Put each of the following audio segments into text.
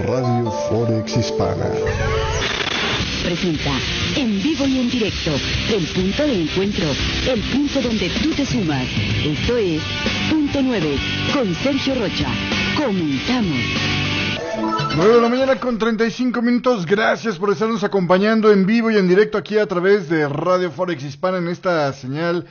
Radio Forex Hispana presenta en vivo y en directo el punto de encuentro, el punto donde tú te sumas. Esto es Punto 9 con Sergio Rocha. Comenzamos. 9 de la mañana con 35 minutos. Gracias por estarnos acompañando en vivo y en directo aquí a través de Radio Forex Hispana en esta señal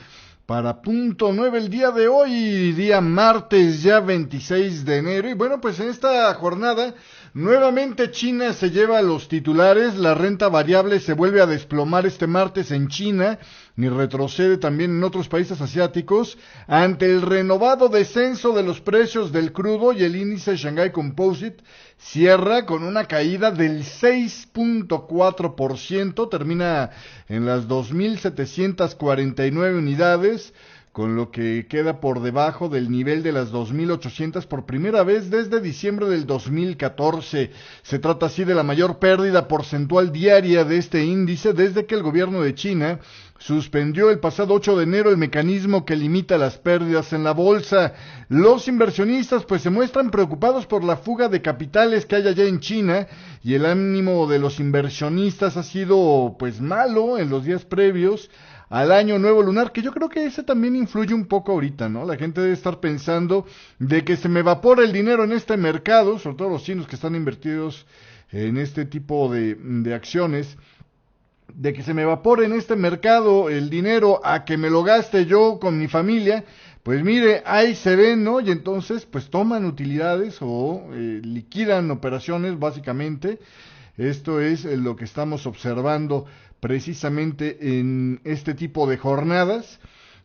para Punto 9 el día de hoy, día martes ya 26 de enero. Y bueno, pues en esta jornada nuevamente China se lleva a los titulares. La renta variable se vuelve a desplomar este martes en China y retrocede también en otros países asiáticos ante el renovado descenso de los precios del crudo, y el índice Shanghai Composite cierra con una caída del 6.4%, termina en las 2.749 unidades, con lo que queda por debajo del nivel de las 2.800 por primera vez desde diciembre del 2014. Se trata así de la mayor pérdida porcentual diaria de este índice desde que el gobierno de China suspendió el pasado 8 de enero el mecanismo que limita las pérdidas en la bolsa. Los inversionistas pues se muestran preocupados por la fuga de capitales que hay allá en China, y el ánimo de los inversionistas ha sido pues malo en los días previos al año nuevo lunar, que yo creo que ese también influye un poco ahorita, ¿no? La gente debe estar pensando de que se me evapora el dinero en este mercado, sobre todo los chinos que están invertidos en este tipo de acciones, de que se me evapore en este mercado el dinero a que me lo gaste yo con mi familia. Pues mire, ahí se ven, ¿no? Y entonces pues toman utilidades o liquidan operaciones básicamente. Esto es lo que estamos observando precisamente en este tipo de jornadas.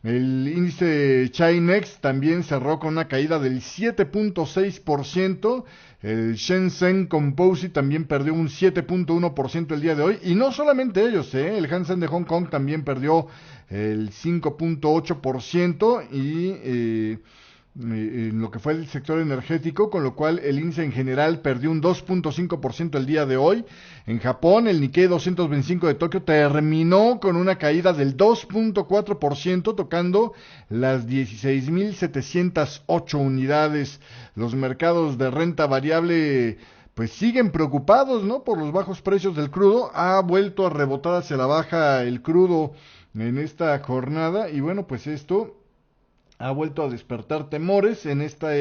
El índice Chi-Next también cerró con una caída del 7.6%. El Shenzhen Composite también perdió un 7.1% el día de hoy. Y no solamente ellos, el Hansen de Hong Kong también perdió el 5.8% y en lo que fue el sector energético, con lo cual el índice en general perdió un 2.5% el día de hoy. En Japón, el Nikkei 225 de Tokio terminó con una caída del 2.4%, tocando las 16.708 unidades. Los mercados de renta variable pues siguen preocupados, ¿no?, por los bajos precios del crudo. Ha vuelto a rebotar hacia la baja el crudo en esta jornada, y bueno, pues esto ha vuelto a despertar temores en esta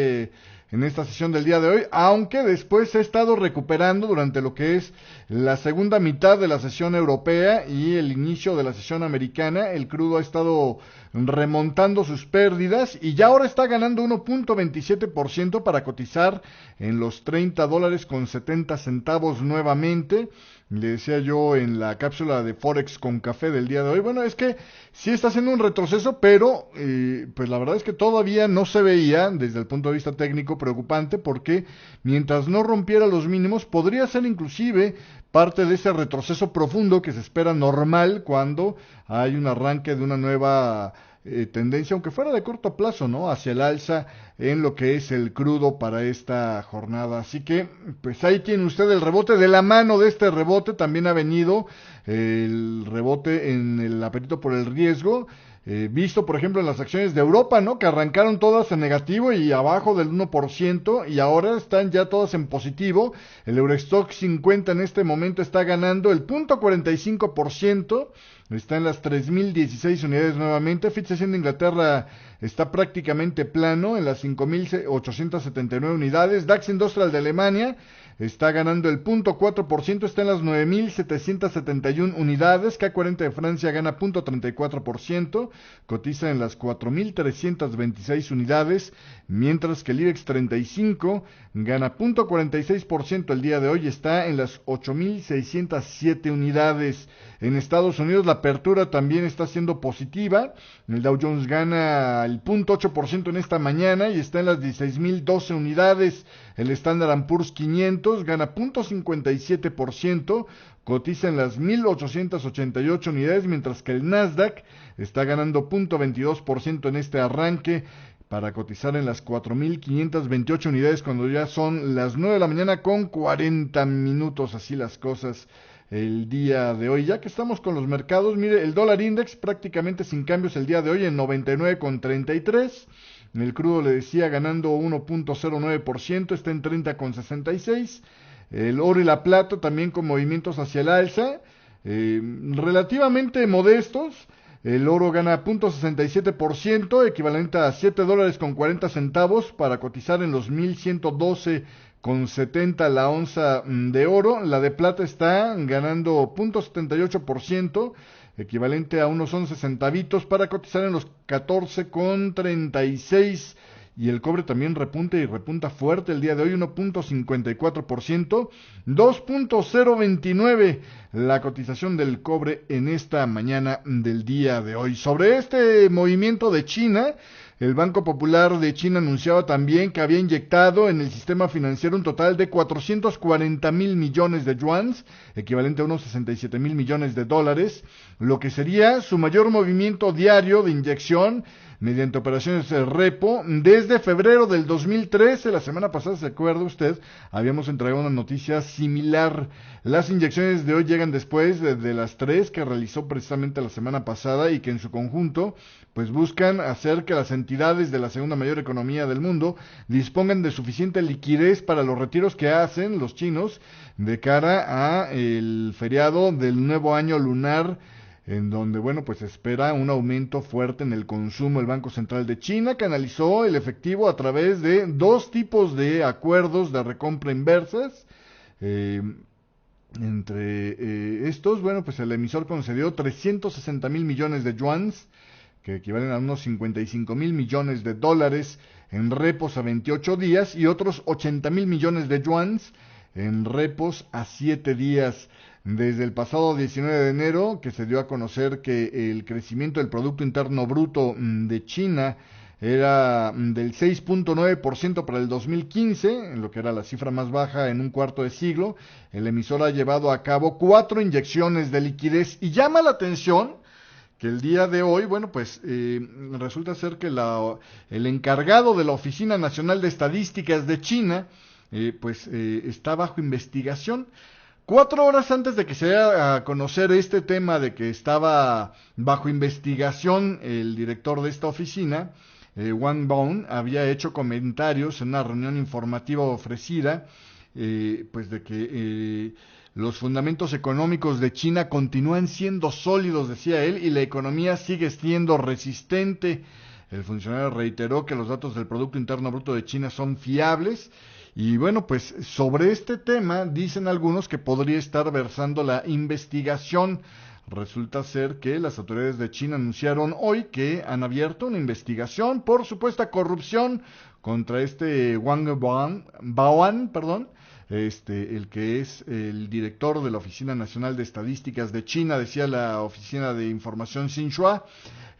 sesión del día de hoy, aunque después se ha estado recuperando durante lo que es la segunda mitad de la sesión europea y el inicio de la sesión americana. El crudo ha estado remontando sus pérdidas y ya ahora está ganando 1.27% para cotizar en los $30.70 nuevamente. Le decía yo en la cápsula de Forex con café del día de hoy, bueno, es que sí está haciendo un retroceso, pero pues la verdad es que todavía no se veía desde el punto de vista técnico preocupante, porque mientras no rompiera los mínimos podría ser inclusive parte de ese retroceso profundo que se espera normal cuando hay un arranque de una nueva tendencia, aunque fuera de corto plazo, ¿no?, hacia el alza en lo que es el crudo para esta jornada. Así que pues ahí tiene usted el rebote. De la mano de este rebote también ha venido el rebote en el apetito por el riesgo, visto por ejemplo en las acciones de Europa, ¿no?, que arrancaron todas en negativo y abajo del 1%, y ahora están ya todas en positivo. El Eurostoxx 50 en este momento está ganando el 0.45%, está en las 3.016 unidades nuevamente. FTSE 100 de Inglaterra está prácticamente plano en las 5.879 unidades. DAX Industrial de Alemania está ganando el 0.4%, está en las 9.771 unidades. K40 de Francia gana 0.34%, cotiza en las 4.326 unidades, mientras que el IBEX 35 gana 0.46% el día de hoy, está en las 8.607 unidades. En Estados Unidos la apertura también está siendo positiva. El Dow Jones gana el 0.8% en esta mañana y está en las 16.012 unidades. El Standard & Poor's 500 gana 0.57%, cotiza en las 1.888 unidades, mientras que el Nasdaq está ganando 0.22% en este arranque para cotizar en las 4.528 unidades cuando ya son las 9 de la mañana con 40 minutos. Así las cosas el día de hoy. Ya que estamos con los mercados, mire, el dólar index prácticamente sin cambios el día de hoy en 99.33. El crudo, le decía, ganando 1.09%, está en 30.66. El oro y la plata también con movimientos hacia el alza, relativamente modestos. El oro gana 0.67%, equivalente a $7.40 para cotizar en los 1.112,70 la onza de oro. La de plata está ganando 0.78%, equivalente a unos 11 centavitos para cotizar en los 14,36. Y el cobre también repunta y repunta fuerte el día de hoy, 1.54%, 2.029 la cotización del cobre en esta mañana del día de hoy. Sobre este movimiento de China, el Banco Popular de China anunciaba también que había inyectado en el sistema financiero un total de 440,000 millones de yuans, equivalente a unos 67,000 millones de dólares, lo que sería su mayor movimiento diario de inyección mediante operaciones de repo desde febrero del 2013. La semana pasada, ¿se acuerda usted? Habíamos entregado una noticia similar. Las inyecciones de hoy llegan después de las 3 que realizó precisamente la semana pasada y que en su conjunto pues buscan hacer que las entidades de la segunda mayor economía del mundo dispongan de suficiente liquidez para los retiros que hacen los chinos de cara a el feriado del nuevo año lunar, en donde, bueno, pues espera un aumento fuerte en el consumo. El Banco Central de China canalizó el efectivo a través de 2 tipos de acuerdos de recompra inversas. Entre estos, bueno, pues el emisor concedió 360,000 millones de yuans, que equivalen a unos 55,000 millones de dólares en repos a 28 días, y otros 80,000 millones de yuans en repos a 7 días. Desde el pasado 19 de enero, que se dio a conocer que el crecimiento del Producto Interno Bruto de China era del 6.9% para el 2015, en lo que era la cifra más baja en un cuarto de siglo, el emisor ha llevado a cabo 4 inyecciones de liquidez. Y llama la atención que el día de hoy, bueno, pues resulta ser que el encargado de la Oficina Nacional de Estadísticas de China, está bajo investigación. 4 horas antes de que se dé a conocer este tema de que estaba bajo investigación el director de esta oficina, Wang Baun, había hecho comentarios en una reunión informativa ofrecida, pues de que los fundamentos económicos de China continúan siendo sólidos, decía él, y la economía sigue siendo resistente. El funcionario reiteró que los datos del Producto Interno Bruto de China son fiables. Y bueno, pues sobre este tema dicen algunos que podría estar versando la investigación. Resulta ser que las autoridades de China anunciaron hoy que han abierto una investigación por supuesta corrupción contra Wang Baoan, el que es el director de la Oficina Nacional de Estadísticas de China, decía la Oficina de Información Xinhua,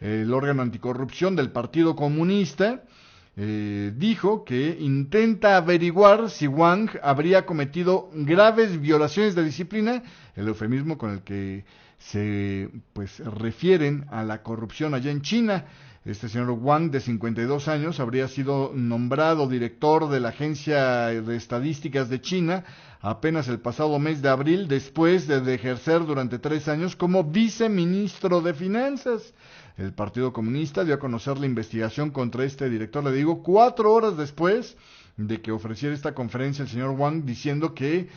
el órgano anticorrupción del Partido Comunista. Dijo que intenta averiguar si Wang habría cometido graves violaciones de disciplina, el eufemismo con el que se refieren a la corrupción allá en China. Este señor Wang, de 52 años, habría sido nombrado director de la Agencia de Estadísticas de China apenas el pasado mes de abril, después de ejercer durante 3 años como viceministro de Finanzas. El Partido Comunista dio a conocer la investigación contra este director, le digo, 4 horas después de que ofreciera esta conferencia el señor Wang, diciendo que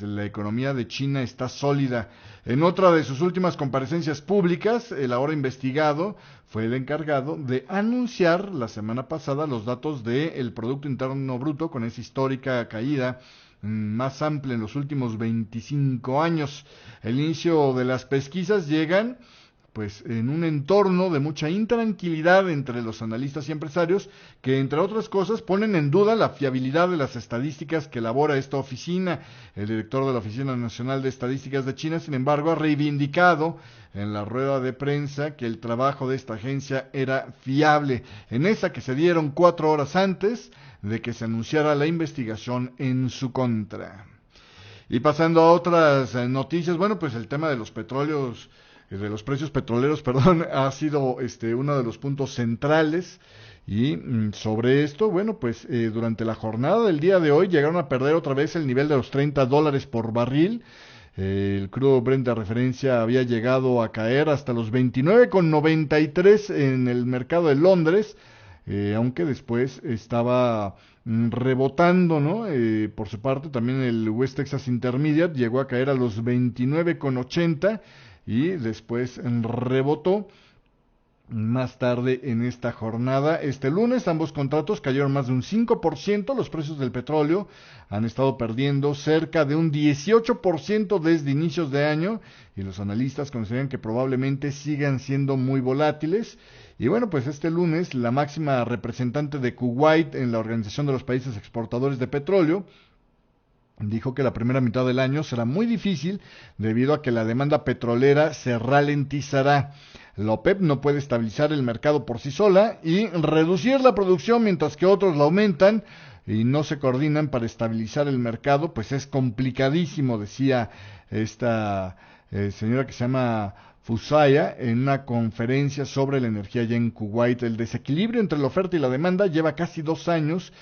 la economía de China está sólida. En otra de sus últimas comparecencias públicas, el ahora investigado fue el encargado de anunciar la semana pasada los datos del Producto Interno Bruto con esa histórica caída más amplia en los últimos 25 años. El inicio de las pesquisas llegan en un entorno de mucha intranquilidad entre los analistas y empresarios que, entre otras cosas, ponen en duda la fiabilidad de las estadísticas que elabora esta oficina. El director de la Oficina Nacional de Estadísticas de China, sin embargo, ha reivindicado en la rueda de prensa que el trabajo de esta agencia era fiable, en esa que se dieron 4 horas antes de que se anunciara la investigación en su contra. Y pasando a otras noticias, el tema de los petróleos, de los precios petroleros, ha sido uno de los puntos centrales. Y sobre esto, durante la jornada del día de hoy llegaron a perder otra vez el nivel de los $30 por barril. El crudo Brent de referencia había llegado a caer hasta los 29,93 en el mercado de Londres, aunque después estaba rebotando, ¿no? Por su parte, también el West Texas Intermediate llegó a caer a los 29,80 y después rebotó más tarde en esta jornada. Este lunes ambos contratos cayeron más de un 5%, los precios del petróleo han estado perdiendo cerca de un 18% desde inicios de año y los analistas consideran que probablemente sigan siendo muy volátiles. Y bueno, pues este lunes la máxima representante de Kuwait en la Organización de los Países Exportadores de Petróleo dijo que la primera mitad del año será muy difícil debido a que la demanda petrolera se ralentizará. La OPEP no puede estabilizar el mercado por sí sola y reducir la producción mientras que otros la aumentan y no se coordinan para estabilizar el mercado, pues es complicadísimo, decía esta señora que se llama Fusaya en una conferencia sobre la energía allá en Kuwait. El desequilibrio entre la oferta y la demanda lleva casi 2 años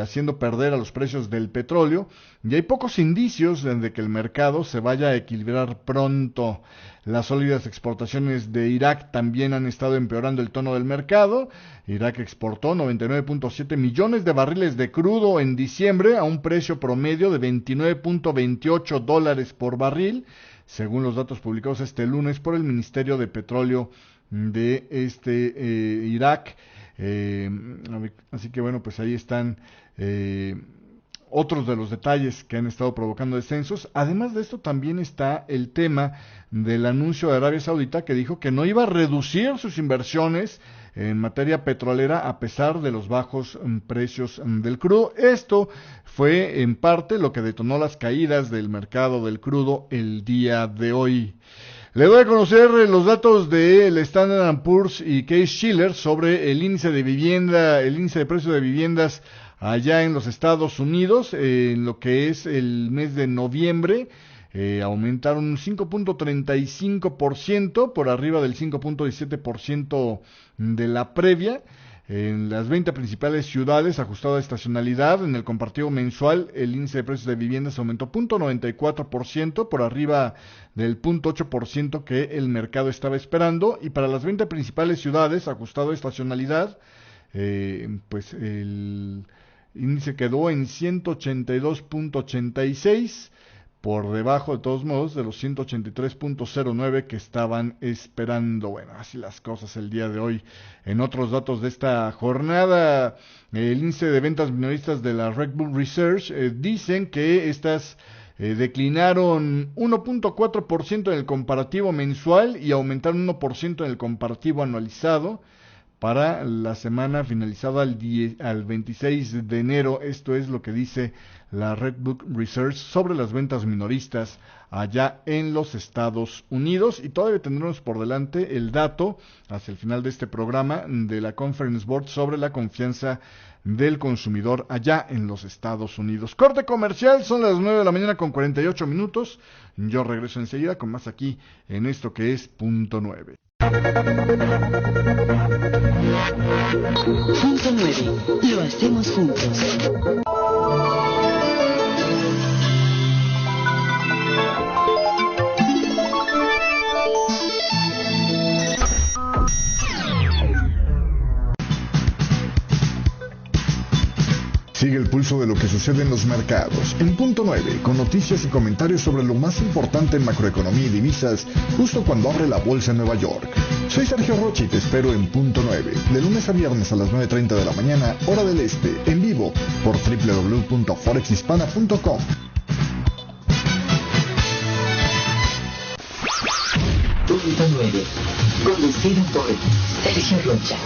haciendo perder a los precios del petróleo y hay pocos indicios de que el mercado se vaya a equilibrar pronto. Las sólidas exportaciones de Irak también han estado empeorando el tono del mercado. Irak exportó 99.7 millones de barriles de crudo en diciembre a un precio promedio de $29.28 por barril, según los datos publicados este lunes por el Ministerio de Petróleo de Irak. Así que bueno, pues ahí están otros de los detalles que han estado provocando descensos. Además de esto también está el tema del anuncio de Arabia Saudita, que dijo que no iba a reducir sus inversiones en materia petrolera a pesar de los bajos precios del crudo. Esto fue en parte lo que detonó las caídas del mercado del crudo el día de hoy. Le doy a conocer los datos del Standard & Poor's y Case-Shiller sobre el índice de vivienda, el índice de precios de viviendas allá en los Estados Unidos, en lo que es el mes de noviembre. Aumentaron un 5.35% por arriba del 5.17% de la previa. En las 20 principales ciudades, ajustado a estacionalidad, en el comparativo mensual, el índice de precios de viviendas aumentó 0.94% por arriba del 0.8% que el mercado estaba esperando. Y para las 20 principales ciudades, ajustado a estacionalidad, pues el índice quedó en 182.86%. Por debajo, de todos modos, de los 183.09 que estaban esperando. Bueno, así las cosas el día de hoy. En otros datos de esta jornada, el índice de ventas minoristas de la Red Bull Research dicen que estas declinaron 1.4% en el comparativo mensual y aumentaron 1% en el comparativo anualizado para la semana finalizada al 26 de enero. Esto es lo que dice la Red Book Research sobre las ventas minoristas allá en los Estados Unidos. Y todavía tendremos por delante el dato, hacia el final de este programa, de la Conference Board sobre la confianza del consumidor allá en los Estados Unidos. Corte comercial, son las 9 de la mañana con 48 minutos. Yo regreso enseguida con más aquí en esto que es Punto 9. Punto 9. Lo hacemos juntos. Sigue el pulso de lo que sucede en los mercados. En Punto 9, con noticias y comentarios sobre lo más importante en macroeconomía y divisas, justo cuando abre la bolsa en Nueva York. Soy Sergio Rocha y te espero en Punto 9, de lunes a viernes a las 9:30 de la mañana, hora del este, en vivo, por www.forexhispana.com. Punto 9. Conducido por Sergio Rocha.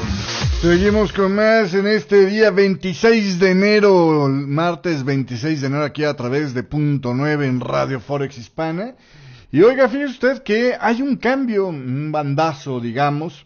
Seguimos con más en este día 26 de enero, martes 26 de enero, aquí a través de Punto 9 en Radio Forex Hispana. Y oiga, fíjese usted que hay un cambio, un bandazo, digamos,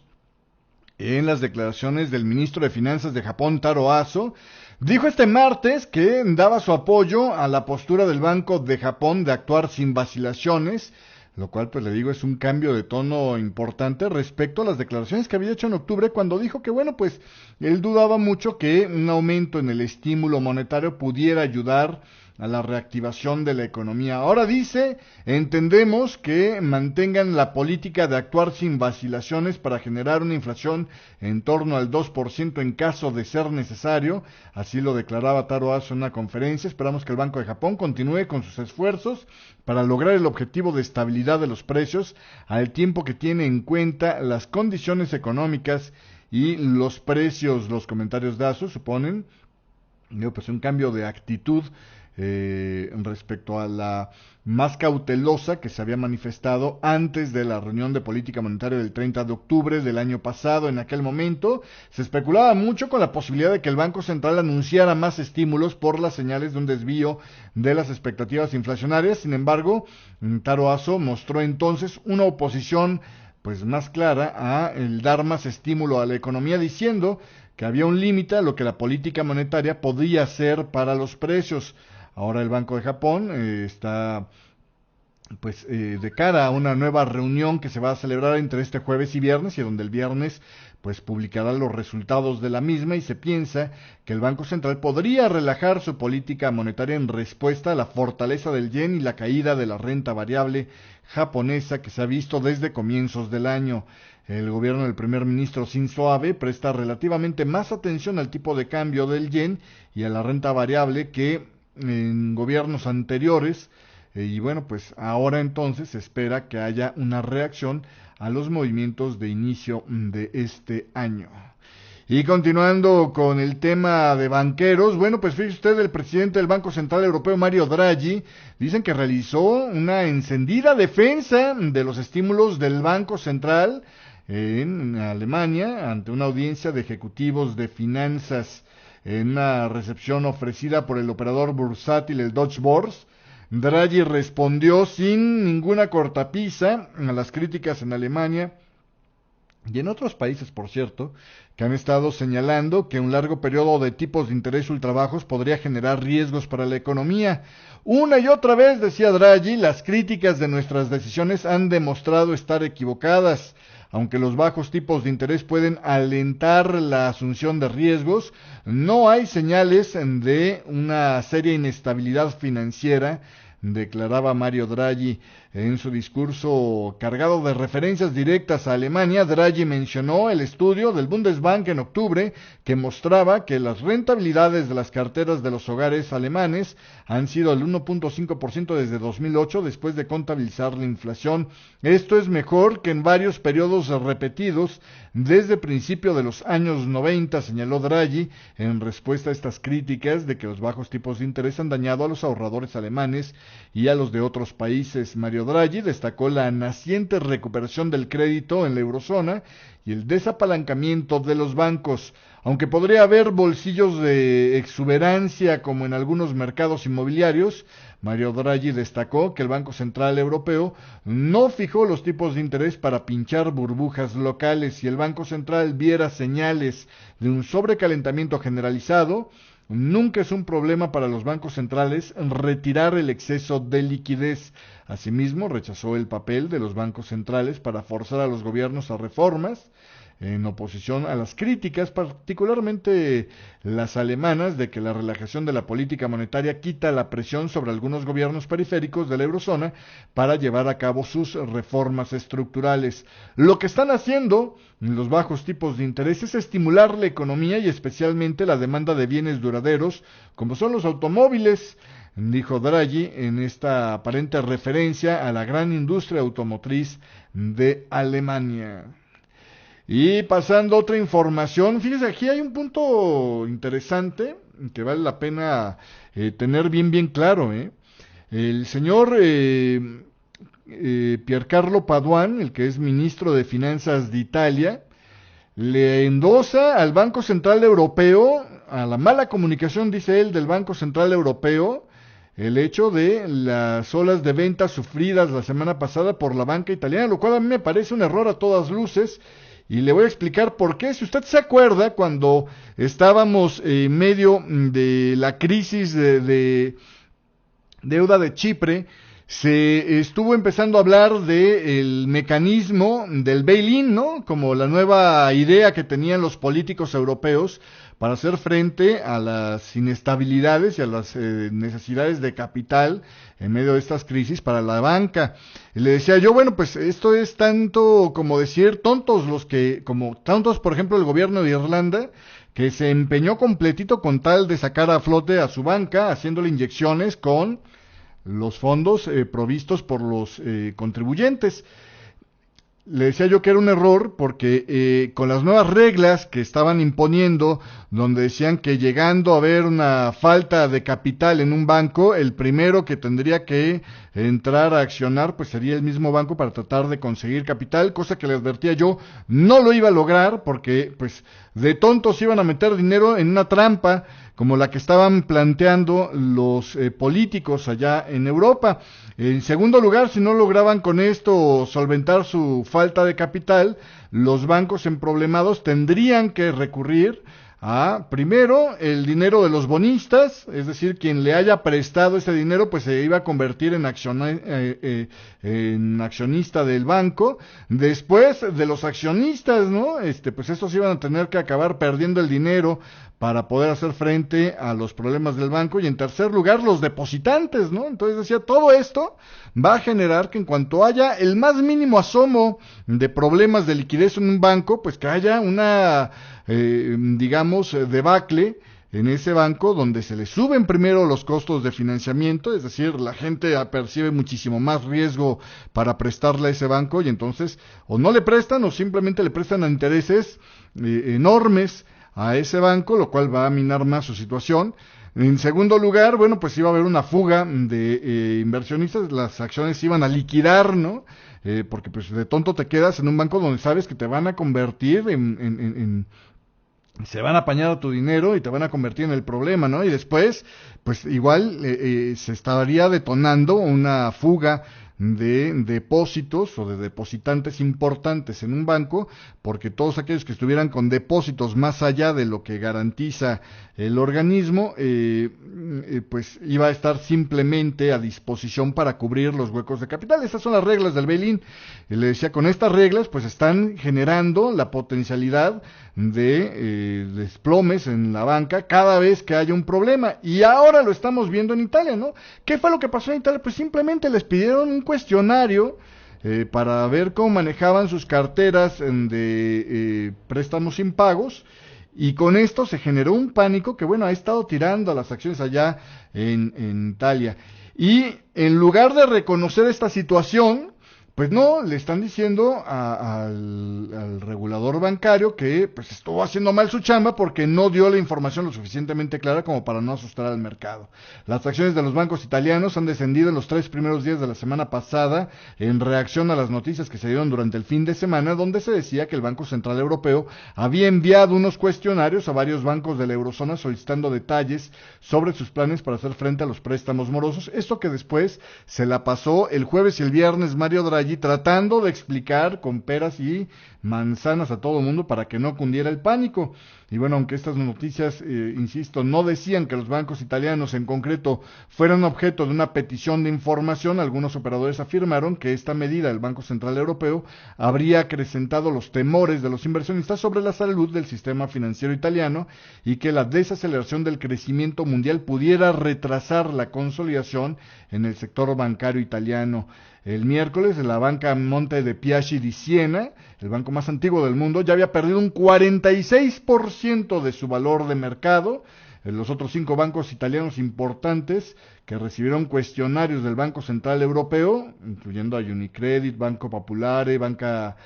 en las declaraciones del ministro de Finanzas de Japón, Taro Aso. Dijo este martes que daba su apoyo a la postura del Banco de Japón de actuar sin vacilaciones, lo cual, pues le digo, es un cambio de tono importante respecto a las declaraciones que había hecho en octubre, cuando dijo que, bueno, pues él dudaba mucho que un aumento en el estímulo monetario pudiera ayudar a la reactivación de la economía. Ahora dice, entendemos que mantengan la política de actuar sin vacilaciones para generar una inflación en torno al 2% en caso de ser necesario. Así lo declaraba Taro Aso en una conferencia. Esperamos que el Banco de Japón continúe con sus esfuerzos para lograr el objetivo de estabilidad de los precios, al tiempo que tiene en cuenta las condiciones económicas y los precios. Los comentarios de Aso suponen pues un cambio de actitud respecto a la más cautelosa que se había manifestado antes de la reunión de política monetaria del 30 de octubre del año pasado. En aquel momento se especulaba mucho con la posibilidad de que el Banco Central anunciara más estímulos por las señales de un desvío de las expectativas inflacionarias. Sin embargo, Taro Aso mostró entonces una oposición pues más clara a el dar más estímulo a la economía, diciendo que había un límite a lo que la política monetaria podía hacer para los precios. Ahora el Banco de Japón está de cara a una nueva reunión que se va a celebrar entre este jueves y viernes, y donde el viernes pues publicará los resultados de la misma, y se piensa que el Banco Central podría relajar su política monetaria en respuesta a la fortaleza del yen y la caída de la renta variable japonesa que se ha visto desde comienzos del año. El gobierno del primer ministro Shinzo Abe presta relativamente más atención al tipo de cambio del yen y a la renta variable que en gobiernos anteriores, y bueno, pues ahora entonces se espera que haya una reacción a los movimientos de inicio de este año. Y continuando con el tema de banqueros, bueno, pues fíjese usted, el presidente del Banco Central Europeo, Mario Draghi, dicen que realizó una encendida defensa de los estímulos del Banco Central en Alemania ante una audiencia de ejecutivos de finanzas. En una recepción ofrecida por el operador bursátil, el Deutsche Börse, Draghi respondió sin ninguna cortapisa a las críticas en Alemania y en otros países, por cierto, que han estado señalando que un largo periodo de tipos de interés ultrabajos podría generar riesgos para la economía. Una y otra vez, decía Draghi, las críticas de nuestras decisiones han demostrado estar equivocadas. Aunque los bajos tipos de interés pueden alentar la asunción de riesgos, no hay señales de una seria inestabilidad financiera, declaraba Mario Draghi. En su discurso cargado de referencias directas a Alemania, Draghi mencionó el estudio del Bundesbank en octubre que mostraba que las rentabilidades de las carteras de los hogares alemanes han sido el 1.5% desde 2008 después de contabilizar la inflación. Esto es mejor que en varios periodos repetidos desde principio de los años 90, señaló Draghi en respuesta a estas críticas de que los bajos tipos de interés han dañado a los ahorradores alemanes y a los de otros países. Mario Draghi destacó la naciente recuperación del crédito en la eurozona y el desapalancamiento de los bancos. Aunque podría haber bolsillos de exuberancia como en algunos mercados inmobiliarios, Mario Draghi destacó que el Banco Central Europeo no fijó los tipos de interés para pinchar burbujas locales. Si el Banco Central viera señales de un sobrecalentamiento generalizado, nunca es un problema para los bancos centrales retirar el exceso de liquidez. Asimismo, rechazó el papel de los bancos centrales para forzar a los gobiernos a reformas, en oposición a las críticas, particularmente las alemanas, de que la relajación de la política monetaria quita la presión sobre algunos gobiernos periféricos de la eurozona para llevar a cabo sus reformas estructurales. Lo que están haciendo los bajos tipos de interés es estimular la economía y especialmente la demanda de bienes duraderos, como son los automóviles, dijo Draghi en esta aparente referencia a la gran industria automotriz de Alemania. Y pasando a otra información, fíjese, aquí hay un punto interesante que vale la pena tener bien claro. El señor Piercarlo Padoan, el que es ministro de Finanzas de Italia, le endosa al Banco Central Europeo, a la mala comunicación, dice él, del Banco Central Europeo, el hecho de las olas de ventas sufridas la semana pasada por la banca italiana, lo cual a mí me parece un error a todas luces. Y le voy a explicar por qué. Si usted se acuerda, cuando estábamos en medio de la crisis de deuda de Chipre, se estuvo empezando a hablar del mecanismo del bail-in, ¿no? Como la nueva idea que tenían los políticos europeos para hacer frente a las inestabilidades y a las necesidades de capital en medio de estas crisis para la banca. Y le decía yo, bueno, pues esto es tanto como decir tontos por ejemplo, el gobierno de Irlanda, que se empeñó completito con tal de sacar a flote a su banca, haciéndole inyecciones con los fondos provistos por los contribuyentes. Le decía yo que era un error porque con las nuevas reglas que estaban imponiendo, donde decían que llegando a haber una falta de capital en un banco, el primero que tendría que entrar a accionar pues sería el mismo banco para tratar de conseguir capital, cosa que le advertía yo no lo iba a lograr porque pues de tontos iban a meter dinero en una trampa como la que estaban planteando los políticos allá en Europa. En segundo lugar, si no lograban con esto solventar su falta de capital, los bancos emproblemados tendrían que recurrir a, primero, el dinero de los bonistas, es decir, quien le haya prestado ese dinero, pues se iba a convertir en accionista del banco. Después, de los accionistas, ¿no? Pues estos iban a tener que acabar perdiendo el dinero para poder hacer frente a los problemas del banco. Y en tercer lugar, los depositantes, ¿no? Entonces decía, todo esto va a generar que en cuanto haya el más mínimo asomo de problemas de liquidez en un banco, pues que haya una debacle en ese banco donde se le suben primero los costos de financiamiento, es decir, la gente percibe muchísimo más riesgo para prestarle a ese banco y entonces o no le prestan o simplemente le prestan a intereses enormes a ese banco, lo cual va a minar más su situación. En segundo lugar, bueno, pues iba a haber una fuga de inversionistas, las acciones se iban a liquidar, ¿no? Porque pues de tonto te quedas en un banco donde sabes que te van a convertir se van a apañar a tu dinero y te van a convertir en el problema, ¿no? Y después, pues igual se estaría detonando una fuga de depósitos o de depositantes importantes en un banco, porque todos aquellos que estuvieran con depósitos más allá de lo que garantiza el organismo, pues iba a estar simplemente a disposición para cubrir los huecos de capital. Estas son las reglas del bail-in. Le decía, con estas reglas, pues están generando la potencialidad de desplomes en la banca cada vez que haya un problema. Y ahora lo estamos viendo en Italia, ¿no? ¿Qué fue lo que pasó en Italia? Pues simplemente les pidieron un cuestionario para ver cómo manejaban sus carteras de préstamos impagos, y con esto se generó un pánico que, bueno, ha estado tirando a las acciones allá en Italia. Y en lugar de reconocer esta situación, pues no, le están diciendo al regulador bancario que pues estuvo haciendo mal su chamba porque no dio la información lo suficientemente clara como para no asustar al mercado. Las acciones de los bancos italianos han descendido en los 3 primeros días de la semana pasada en reacción a las noticias que se dieron durante el fin de semana, donde se decía que el Banco Central Europeo había enviado unos cuestionarios a varios bancos de la eurozona solicitando detalles sobre sus planes para hacer frente a los préstamos morosos. Esto que después se la pasó el jueves y el viernes Mario Draghi tratando de explicar con peras y manzanas a todo el mundo para que no cundiera el pánico. Y bueno, aunque estas noticias, insisto, no decían que los bancos italianos en concreto fueran objeto de una petición de información, algunos operadores afirmaron que esta medida del Banco Central Europeo habría acrecentado los temores de los inversionistas sobre la salud del sistema financiero italiano y que la desaceleración del crecimiento mundial pudiera retrasar la consolidación en el sector bancario italiano. El miércoles, la banca Monte dei Paschi di Siena, el banco más antiguo del mundo, ya había perdido un 46% de su valor de mercado. Los otros 5 bancos italianos importantes que recibieron cuestionarios del Banco Central Europeo, incluyendo a Unicredit, Banco Popolare, Banca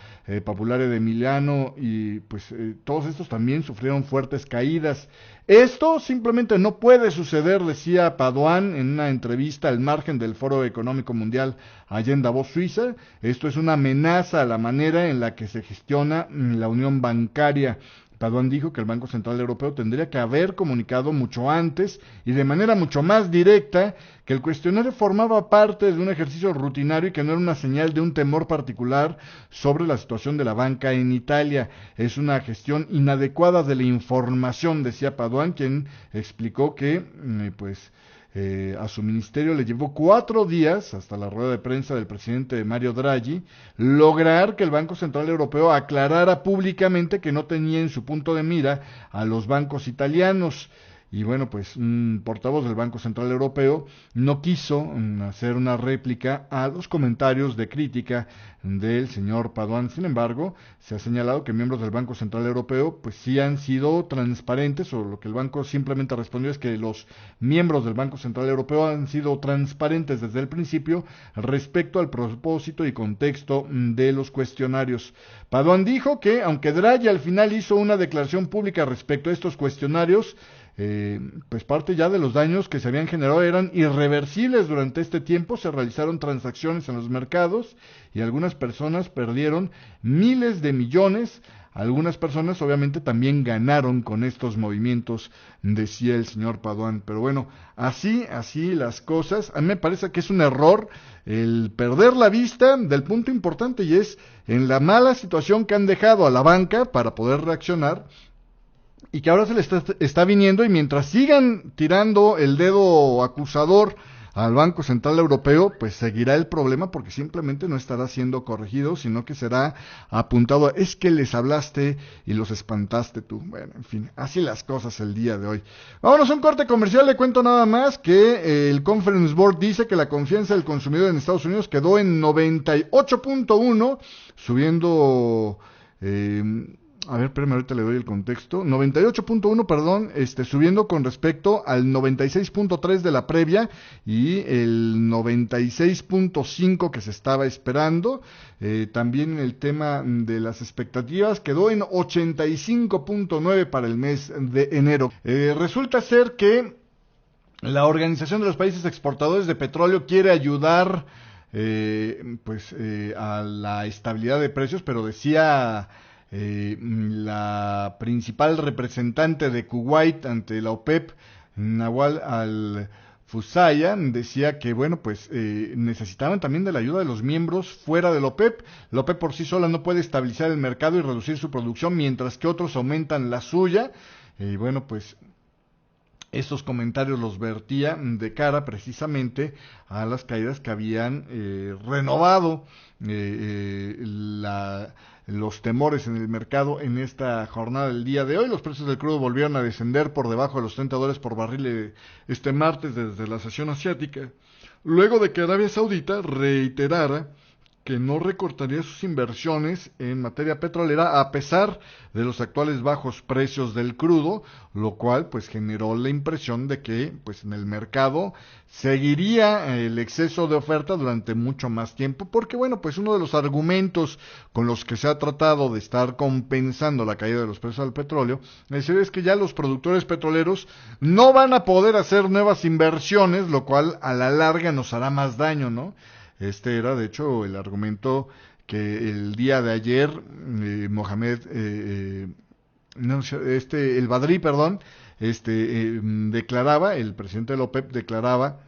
Popolare de Milano, y pues todos estos también sufrieron fuertes caídas. Esto simplemente no puede suceder, decía Padoan en una entrevista al margen del Foro Económico Mundial allá en Davos, Suiza. Esto es una amenaza a la manera en la que se gestiona la unión bancaria. Padoan dijo que el Banco Central Europeo tendría que haber comunicado mucho antes y de manera mucho más directa que el cuestionario formaba parte de un ejercicio rutinario y que no era una señal de un temor particular sobre la situación de la banca en Italia. Es una gestión inadecuada de la información, decía Padoan, quien explicó que A su ministerio le llevó 4 días, hasta la rueda de prensa del presidente Mario Draghi, lograr que el Banco Central Europeo aclarara públicamente que no tenía en su punto de mira a los bancos italianos. Y bueno, pues un portavoz del Banco Central Europeo no quiso hacer una réplica a los comentarios de crítica del señor Padoan. Sin embargo, se ha señalado que miembros del Banco Central Europeo pues sí han sido transparentes, o lo que el banco simplemente respondió es que los miembros del Banco Central Europeo han sido transparentes desde el principio respecto al propósito y contexto de los cuestionarios. Padoan dijo que, aunque Draghi al final hizo una declaración pública respecto a estos cuestionarios, pues parte ya de los daños que se habían generado eran irreversibles. Durante este tiempo se realizaron transacciones en los mercados y algunas personas perdieron miles de millones. Algunas personas obviamente también ganaron con estos movimientos, decía el señor Padoan. Pero bueno, así las cosas. A mí me parece que es un error el perder la vista del punto importante, y es en la mala situación que han dejado a la banca para poder reaccionar, y que ahora se le está viniendo, y mientras sigan tirando el dedo acusador al Banco Central Europeo, pues seguirá el problema, porque simplemente no estará siendo corregido, sino que será apuntado a, es que les hablaste y los espantaste tú. Bueno, en fin, así las cosas el día de hoy. Vámonos a un corte comercial. Le cuento nada más que el Conference Board dice que la confianza del consumidor en Estados Unidos quedó en 98.1, subiendo... A ver, espérame, ahorita le doy el contexto. 98.1, perdón, subiendo con respecto al 96.3 de la previa y el 96.5 que se estaba esperando. También el tema de las expectativas quedó en 85.9 para el mes de enero. Resulta ser que la Organización de los Países Exportadores de Petróleo quiere ayudar a la estabilidad de precios, pero decía... la principal representante de Kuwait ante la OPEP, Nawal al-Fusaya, decía que bueno, pues necesitaban también de la ayuda de los miembros fuera de la OPEP. La OPEP por sí sola no puede estabilizar el mercado y reducir su producción, mientras que otros aumentan la suya. Y bueno, pues estos comentarios los vertía de cara precisamente a las caídas que habían renovado los temores en el mercado en esta jornada del día de hoy. Los precios del crudo volvieron a descender por debajo de los $30 por barril este martes desde la sesión asiática, luego de que Arabia Saudita reiterara que no recortaría sus inversiones en materia petrolera a pesar de los actuales bajos precios del crudo, lo cual pues generó la impresión de que pues en el mercado seguiría el exceso de oferta durante mucho más tiempo, porque bueno, pues uno de los argumentos con los que se ha tratado de estar compensando la caída de los precios del petróleo es que ya los productores petroleros no van a poder hacer nuevas inversiones, lo cual a la larga nos hará más daño, ¿no? Este era, de hecho, el argumento que el día de ayer el Badri, perdón, declaraba, el presidente de la OPEP declaraba,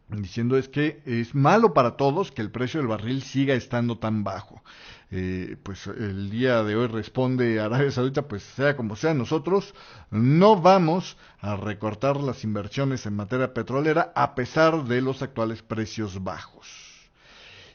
diciendo es que es malo para todos que el precio del barril siga estando tan bajo. Pues el día de hoy responde Arabia Saudita, pues sea como sea, nosotros no vamos a recortar las inversiones en materia petrolera a pesar de los actuales precios bajos.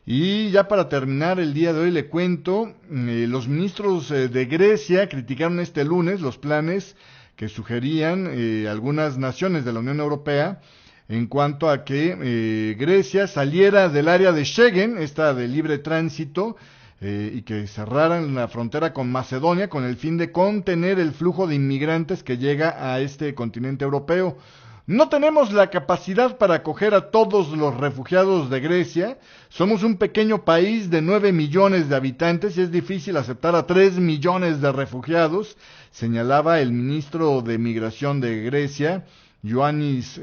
Y ya para terminar el día de hoy le cuento, los ministros de Grecia criticaron este lunes los planes que sugerían algunas naciones de la Unión Europea en cuanto a que Grecia saliera del área de Schengen, esta de libre tránsito, y que cerraran la frontera con Macedonia con el fin de contener el flujo de inmigrantes que llega a este continente europeo. No tenemos la capacidad para acoger a todos los refugiados de Grecia. Somos un pequeño país de 9 millones de habitantes y es difícil aceptar a 3 millones de refugiados, señalaba el ministro de Migración de Grecia, Ioannis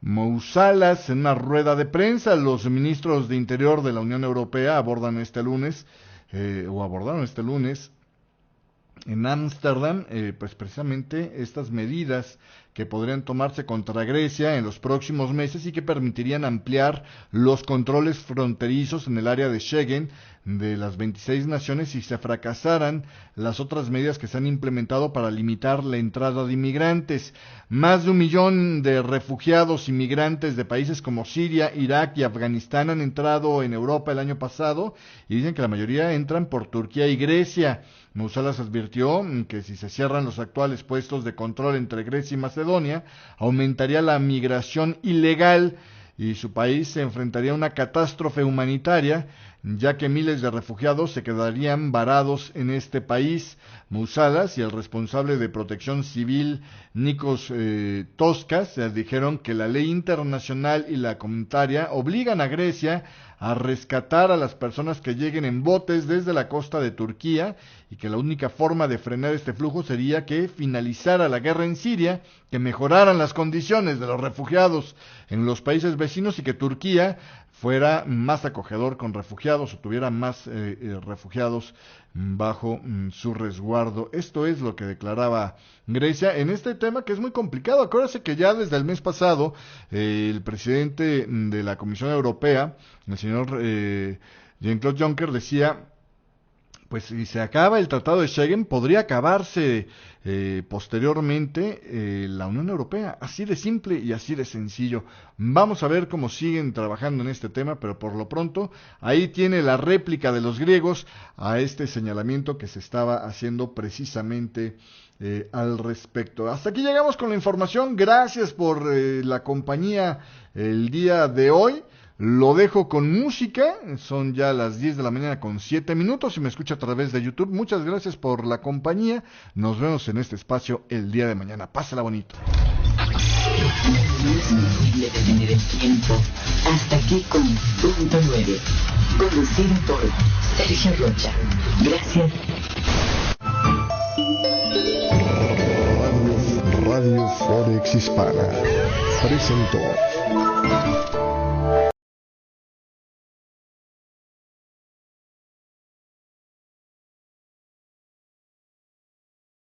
Moussalas, en una rueda de prensa. Los ministros de Interior de la Unión Europea abordaron este lunes en Ámsterdam, pues precisamente estas medidas que podrían tomarse contra Grecia en los próximos meses y que permitirían ampliar los controles fronterizos en el área de Schengen de las 26 naciones si se fracasaran las otras medidas que se han implementado para limitar la entrada de inmigrantes. Más de 1 millón de refugiados inmigrantes de países como Siria, Irak y Afganistán han entrado en Europa el año pasado y dicen que la mayoría entran por Turquía y Grecia. Mousalas advirtió que si se cierran los actuales puestos de control entre Grecia y Macedonia, aumentaría la migración ilegal y su país se enfrentaría a una catástrofe humanitaria, ya que miles de refugiados se quedarían varados en este país. Mousalas y el responsable de protección civil, Nikos Toskas, dijeron que la ley internacional y la comunitaria obligan a Grecia a rescatar a las personas que lleguen en botes desde la costa de Turquía y que la única forma de frenar este flujo sería que finalizara la guerra en Siria, que mejoraran las condiciones de los refugiados en los países vecinos y que Turquía fuera más acogedor con refugiados o tuviera más refugiados bajo su resguardo. Esto es lo que declaraba Grecia en este tema que es muy complicado. Acuérdense que ya desde el mes pasado el presidente de la Comisión Europea, el señor Jean-Claude Juncker, decía, pues si se acaba el Tratado de Schengen, podría acabarse posteriormente la Unión Europea. Así de simple y así de sencillo. Vamos a ver cómo siguen trabajando en este tema, pero por lo pronto ahí tiene la réplica de los griegos a este señalamiento que se estaba haciendo precisamente al respecto. Hasta aquí llegamos con la información. Gracias por la compañía el día de hoy. Lo dejo con música, son ya las 10 de la mañana con 7 minutos y me escucha a través de YouTube. Muchas gracias por la compañía, nos vemos en este espacio el día de mañana. Pásala bonito. No es posible detener el tiempo. Hasta aquí con Punto 9, conducido por Sergio Rocha. Gracias. Radio Forex Hispana presentó